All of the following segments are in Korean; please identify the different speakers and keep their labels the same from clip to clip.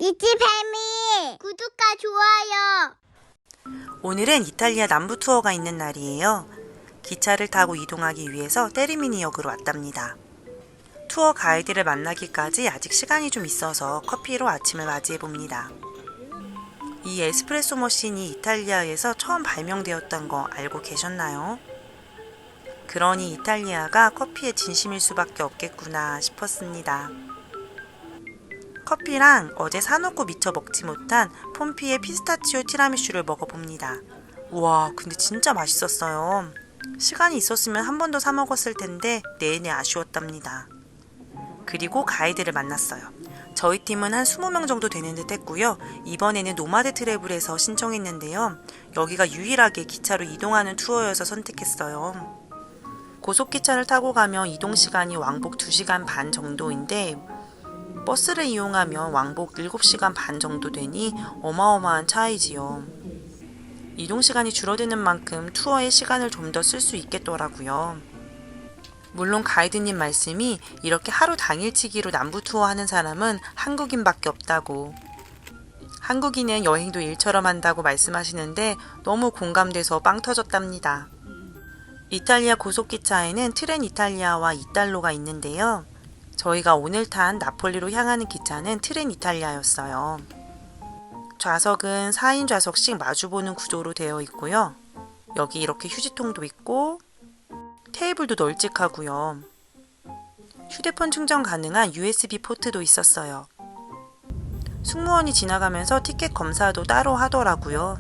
Speaker 1: 이지배미 구독과 좋아요.
Speaker 2: 오늘은 이탈리아 남부 투어가 있는 날이에요. 기차를 타고 이동하기 위해서 테르미니역으로 왔답니다. 투어 가이드를 만나기까지 아직 시간이 좀 있어서 커피로 아침을 맞이해봅니다. 이 에스프레소 머신이 이탈리아에서 처음 발명되었던 거 알고 계셨나요? 그러니 이탈리아가 커피에 진심일 수밖에 없겠구나 싶었습니다. 커피랑 어제 사놓고 미처 먹지 못한 폼피의 피스타치오 티라미슈를 먹어봅니다. 우와, 근데 진짜 맛있었어요. 시간이 있었으면 한 번 더 사 먹었을 텐데 내내 아쉬웠답니다. 그리고 가이드를 만났어요. 저희 팀은 한 20명 정도 되는 듯 했고요. 이번에는 노마드 트래블에서 신청했는데요. 여기가 유일하게 기차로 이동하는 투어여서 선택했어요. 고속기차를 타고 가면 이동시간이 왕복 2시간 반 정도인데 버스를 이용하면 왕복 7시간 반 정도 되니 어마어마한 차이지요. 이동시간이 줄어드는 만큼 투어의 시간을 좀 더 쓸 수 있겠더라고요. 물론 가이드님 말씀이 이렇게 하루 당일치기로 남부 투어 하는 사람은 한국인밖에 없다고. 한국인은 여행도 일처럼 한다고 말씀하시는데 너무 공감돼서 빵 터졌답니다. 이탈리아 고속기차에는 트렌 이탈리아와 이탈로가 있는데요. 저희가 오늘 탄 나폴리로 향하는 기차는 트렌 이탈리아였어요. 좌석은 4인 좌석씩 마주보는 구조로 되어 있고요. 여기 이렇게 휴지통도 있고 테이블도 널찍하고요. 휴대폰 충전 가능한 USB 포트도 있었어요. 승무원이 지나가면서 티켓 검사도 따로 하더라고요.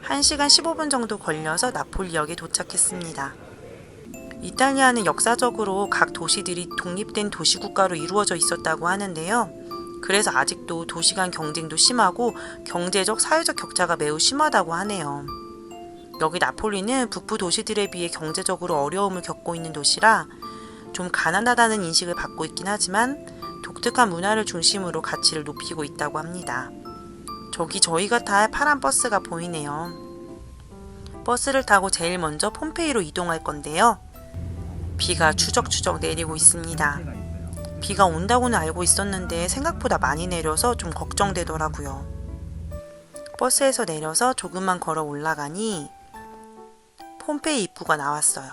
Speaker 2: 1시간 15분 정도 걸려서 나폴리역에 도착했습니다. 이탈리아는 역사적으로 각 도시들이 독립된 도시국가로 이루어져 있었다고 하는데요. 그래서 아직도 도시 간 경쟁도 심하고 경제적, 사회적 격차가 매우 심하다고 하네요. 여기 나폴리는 북부 도시들에 비해 경제적으로 어려움을 겪고 있는 도시라 좀 가난하다는 인식을 받고 있긴 하지만 독특한 문화를 중심으로 가치를 높이고 있다고 합니다. 저기 저희가 탈 파란 버스가 보이네요. 버스를 타고 제일 먼저 폼페이로 이동할 건데요. 비가 추적추적 내리고 있습니다. 비가 온다고는 알고 있었는데 생각보다 많이 내려서 좀 걱정되더라고요. 버스에서 내려서 조금만 걸어 올라가니 폼페이 입구가 나왔어요.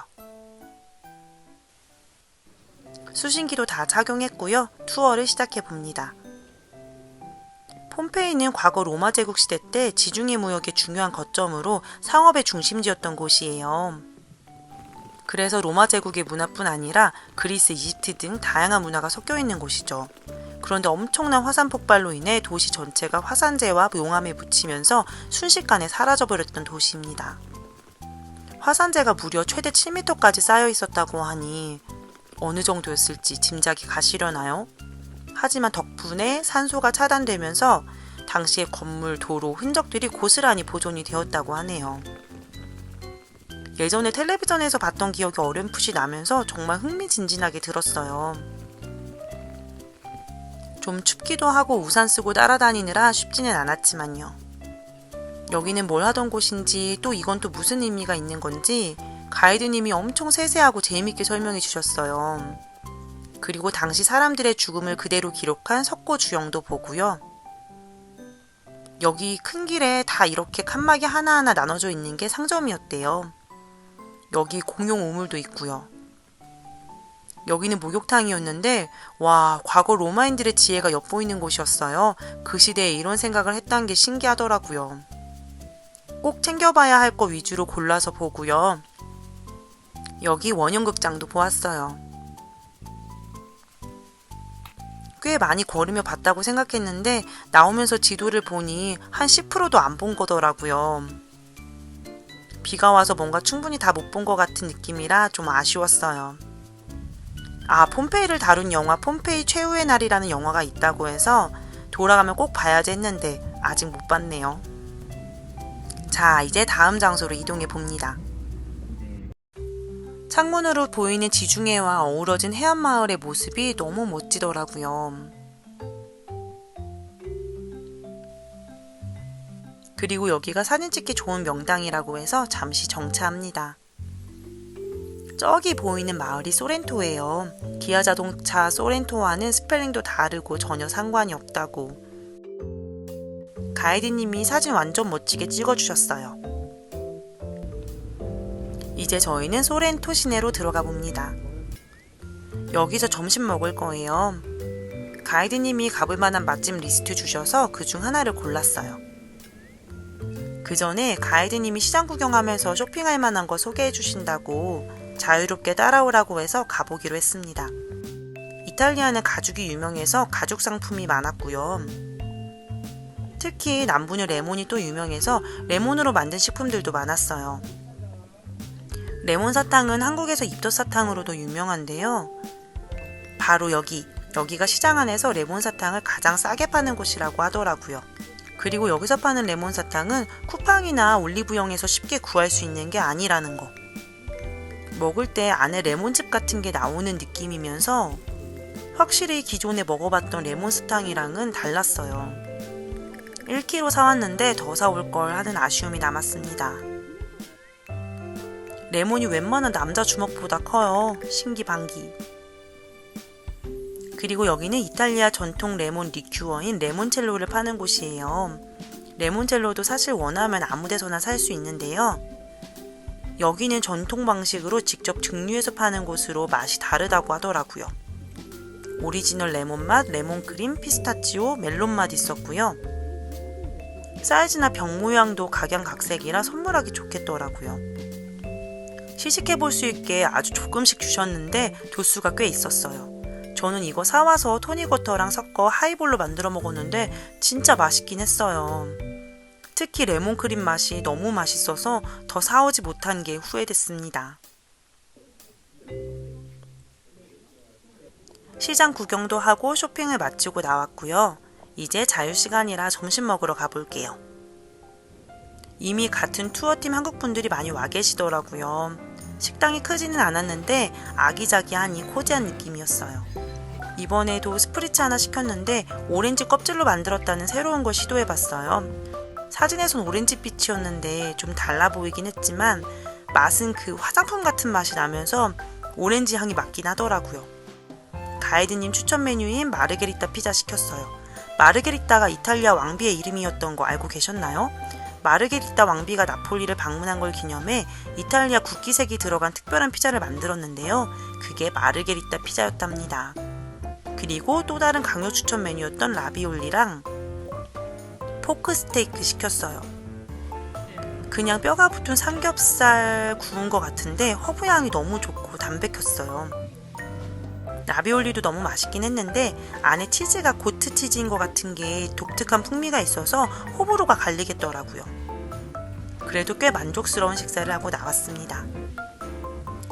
Speaker 2: 수신기도 다 착용했고요. 투어를 시작해 봅니다. 폼페이는 과거 로마 제국 시대 때 지중해 무역의 중요한 거점으로 상업의 중심지였던 곳이에요. 그래서 로마 제국의 문화뿐 아니라 그리스, 이집트 등 다양한 문화가 섞여 있는 곳이죠. 그런데 엄청난 화산 폭발로 인해 도시 전체가 화산재와 용암에 묻히면서 순식간에 사라져버렸던 도시입니다. 화산재가 무려 최대 7m까지 쌓여 있었다고 하니 어느 정도였을지 짐작이 가시려나요? 하지만 덕분에 산소가 차단되면서 당시의 건물, 도로, 흔적들이 고스란히 보존이 되었다고 하네요. 예전에 텔레비전에서 봤던 기억이 어렴풋이 나면서 정말 흥미진진하게 들었어요. 좀 춥기도 하고 우산 쓰고 따라다니느라 쉽지는 않았지만요. 여기는 뭘 하던 곳인지 또 이건 또 무슨 의미가 있는 건지 가이드님이 엄청 세세하고 재미있게 설명해 주셨어요. 그리고 당시 사람들의 죽음을 그대로 기록한 석고 주영도 보고요. 여기 큰 길에 다 이렇게 칸막이 하나하나 나눠져 있는 게 상점이었대요. 여기 공용 우물도 있고요. 여기는 목욕탕이었는데 와, 과거 로마인들의 지혜가 엿보이는 곳이었어요. 그 시대에 이런 생각을 했다는 게 신기하더라고요. 꼭 챙겨봐야 할 거 위주로 골라서 보고요. 여기 원형극장도 보았어요. 꽤 많이 걸으며 봤다고 생각했는데 나오면서 지도를 보니 한 10%도 안 본 거더라고요. 비가 와서 뭔가 충분히 다 못 본 것 같은 느낌이라 좀 아쉬웠어요. 아, 폼페이를 다룬 영화 폼페이 최후의 날이라는 영화가 있다고 해서 돌아가면 꼭 봐야지 했는데 아직 못 봤네요. 자, 이제 다음 장소로 이동해 봅니다. 창문으로 보이는 지중해와 어우러진 해안마을의 모습이 너무 멋지더라고요. 그리고 여기가 사진 찍기 좋은 명당이라고 해서 잠시 정차합니다. 저기 보이는 마을이 소렌토예요. 기아 자동차 소렌토와는 스펠링도 다르고 전혀 상관이 없다고. 가이드님이 사진 완전 멋지게 찍어주셨어요. 이제 저희는 소렌토 시내로 들어가 봅니다. 여기서 점심 먹을 거예요. 가이드님이 가볼 만한 맛집 리스트 주셔서 그중 하나를 골랐어요. 그 전에 가이드님이 시장 구경하면서 쇼핑할 만한 거 소개해 주신다고 자유롭게 따라오라고 해서 가보기로 했습니다. 이탈리아는 가죽이 유명해서 가죽 상품이 많았고요. 특히 남부는 레몬이 또 유명해서 레몬으로 만든 식품들도 많았어요. 레몬 사탕은 한국에서 입덧 사탕으로도 유명한데요. 바로 여기가 시장 안에서 레몬 사탕을 가장 싸게 파는 곳이라고 하더라고요. 그리고 여기서 파는 레몬 사탕은 쿠팡이나 올리브영에서 쉽게 구할 수 있는 게 아니라는 거. 먹을 때 안에 레몬즙 같은 게 나오는 느낌이면서 확실히 기존에 먹어봤던 레몬 사탕이랑은 달랐어요. 1kg 사왔는데 더 사올 걸 하는 아쉬움이 남았습니다. 레몬이 웬만한 남자 주먹보다 커요. 신기반기. 그리고 여기는 이탈리아 전통 레몬 리큐어인 레몬첼로를 파는 곳이에요. 레몬첼로도 사실 원하면 아무 데서나 살 수 있는데요. 여기는 전통 방식으로 직접 증류해서 파는 곳으로 맛이 다르다고 하더라고요. 오리지널 레몬 맛, 레몬크림, 피스타치오, 멜론 맛 있었고요. 사이즈나 병 모양도 각양각색이라 선물하기 좋겠더라고요. 시식해 볼 수 있게 아주 조금씩 주셨는데 도수가 꽤 있었어요. 저는 이거 사와서 토닉워터랑 섞어 하이볼로 만들어 먹었는데 진짜 맛있긴 했어요. 특히 레몬크림 맛이 너무 맛있어서 더 사오지 못한 게 후회됐습니다. 시장 구경도 하고 쇼핑을 마치고 나왔고요. 이제 자유시간이라 점심 먹으러 가볼게요. 이미 같은 투어팀 한국분들이 많이 와 계시더라고요. 식당이 크지는 않았는데 아기자기하니 코지한 느낌이었어요. 이번에도 스프리츠 하나 시켰는데 오렌지 껍질로 만들었다는 새로운 걸 시도해봤어요. 사진에선 오렌지빛이었는데 좀 달라 보이긴 했지만 맛은 그 화장품 같은 맛이 나면서 오렌지 향이 맞긴 하더라고요. 가이드님 추천 메뉴인 마르게리따 피자 시켰어요. 마르게리따가 이탈리아 왕비의 이름이었던 거 알고 계셨나요? 마르게리따 왕비가 나폴리를 방문한 걸 기념해 이탈리아 국기색이 들어간 특별한 피자를 만들었는데요. 그게 마르게리따 피자였답니다. 그리고 또 다른 강요 추천 메뉴였던 라비올리랑 포크 스테이크 시켰어요. 그냥 뼈가 붙은 삼겹살 구운 것 같은데 허브향이 너무 좋고 담백했어요. 라비올리도 너무 맛있긴 했는데 안에 치즈가 고트 치즈인 것 같은 게 독특한 풍미가 있어서 호불호가 갈리겠더라고요. 그래도 꽤 만족스러운 식사를 하고 나왔습니다.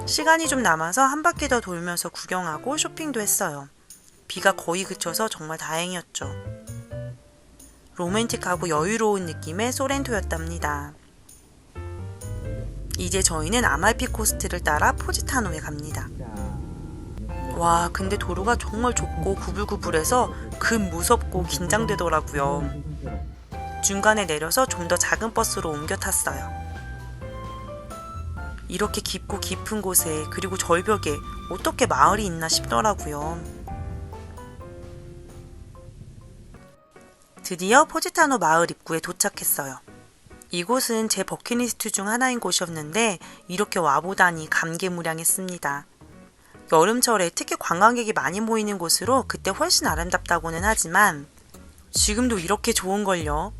Speaker 2: 시간이 좀 남아서 한 바퀴 더 돌면서 구경하고 쇼핑도 했어요. 비가 거의 그쳐서 정말 다행이었죠. 로맨틱하고 여유로운 느낌의 소렌토였답니다. 이제 저희는 아말피 코스트를 따라 포지타노에 갑니다. 와, 근데 도로가 정말 좁고 구불구불해서 급 무섭고 긴장되더라고요. 중간에 내려서 좀 더 작은 버스로 옮겨 탔어요. 이렇게 깊고 깊은 곳에 그리고 절벽에 어떻게 마을이 있나 싶더라고요. 드디어 포지타노 마을 입구에 도착했어요. 이곳은 제 버킷리스트 중 하나인 곳이었는데 이렇게 와보다니 감개무량했습니다. 여름철에 특히 관광객이 많이 모이는 곳으로 그때 훨씬 아름답다고는 하지만 지금도 이렇게 좋은걸요.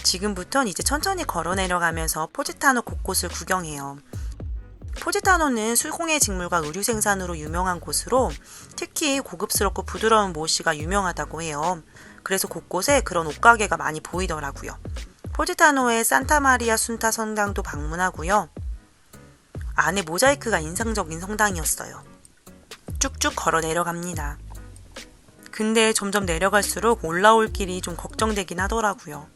Speaker 2: 지금부턴 이제 천천히 걸어 내려가면서 포지타노 곳곳을 구경해요. 포지타노는 수공예 직물과 의류 생산으로 유명한 곳으로 특히 고급스럽고 부드러운 모씨가 유명하다고 해요. 그래서 곳곳에 그런 옷가게가 많이 보이더라고요. 포지타노의 산타마리아 순타 성당도 방문하고요. 안에 모자이크가 인상적인 성당이었어요. 쭉쭉 걸어 내려갑니다. 근데 점점 내려갈수록 올라올 길이 좀 걱정되긴 하더라고요.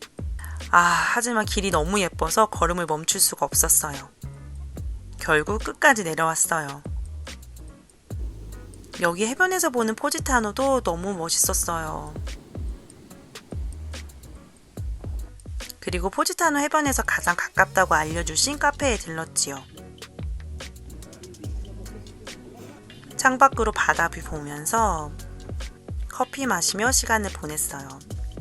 Speaker 2: 하지만 길이 너무 예뻐서 걸음을 멈출 수가 없었어요. 결국 끝까지 내려왔어요. 여기 해변에서 보는 포지타노도 너무 멋있었어요. 그리고 포지타노 해변에서 가장 가깝다고 알려주신 카페에 들렀지요. 창밖으로 바다뷰 보면서 커피 마시며 시간을 보냈어요.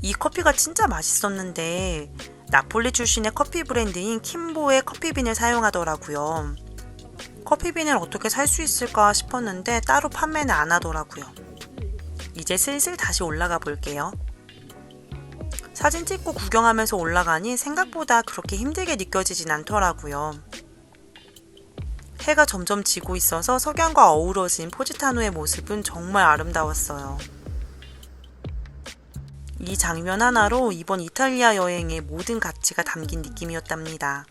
Speaker 2: 이 커피가 진짜 맛있었는데 나폴리 출신의 커피 브랜드인 킴보의 커피빈을 사용하더라고요. 커피빈을 어떻게 살 수 있을까 싶었는데 따로 판매는 안 하더라고요. 이제 슬슬 다시 올라가 볼게요. 사진 찍고 구경하면서 올라가니 생각보다 그렇게 힘들게 느껴지진 않더라고요. 해가 점점 지고 있어서 석양과 어우러진 포지타노의 모습은 정말 아름다웠어요. 이 장면 하나로 이번 이탈리아 여행의 모든 가치가 담긴 느낌이었답니다.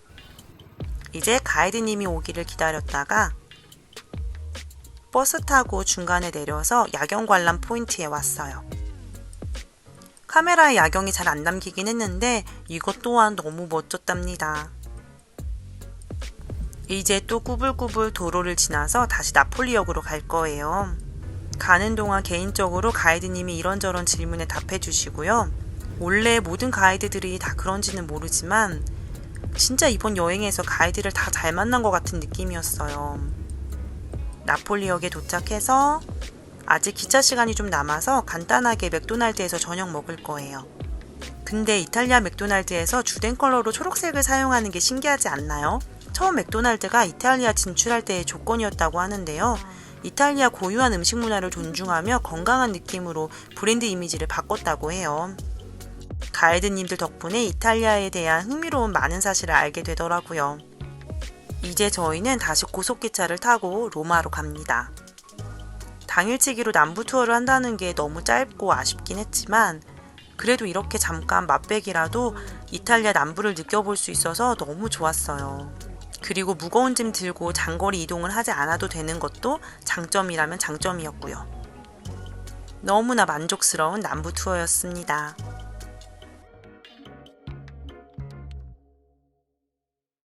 Speaker 2: 이제 가이드님이 오기를 기다렸다가 버스 타고 중간에 내려서 야경 관람 포인트에 왔어요. 카메라에 야경이 잘 안 담기긴 했는데 이것 또한 너무 멋졌답니다. 이제 또 꾸불꾸불 도로를 지나서 다시 나폴리역으로 갈 거예요. 가는 동안 개인적으로 가이드님이 이런저런 질문에 답해 주시고요. 원래 모든 가이드들이 다 그런지는 모르지만 진짜 이번 여행에서 가이드를 다 잘 만난 것 같은 느낌이었어요. 나폴리역에 도착해서 아직 기차 시간이 좀 남아서 간단하게 맥도날드에서 저녁 먹을 거예요. 근데 이탈리아 맥도날드에서 주된 컬러로 초록색을 사용하는 게 신기하지 않나요? 처음 맥도날드가 이탈리아 진출할 때의 조건이었다고 하는데요. 이탈리아 고유한 음식 문화를 존중하며 건강한 느낌으로 브랜드 이미지를 바꿨다고 해요. 가이드님들 덕분에 이탈리아에 대한 흥미로운 많은 사실을 알게 되더라고요. 이제 저희는 다시 고속기차를 타고 로마로 갑니다. 당일치기로 남부 투어를 한다는 게 너무 짧고 아쉽긴 했지만 그래도 이렇게 잠깐 맛배기라도 이탈리아 남부를 느껴볼 수 있어서 너무 좋았어요. 그리고 무거운 짐 들고 장거리 이동을 하지 않아도 되는 것도 장점이라면 장점이었고요. 너무나 만족스러운 남부 투어였습니다.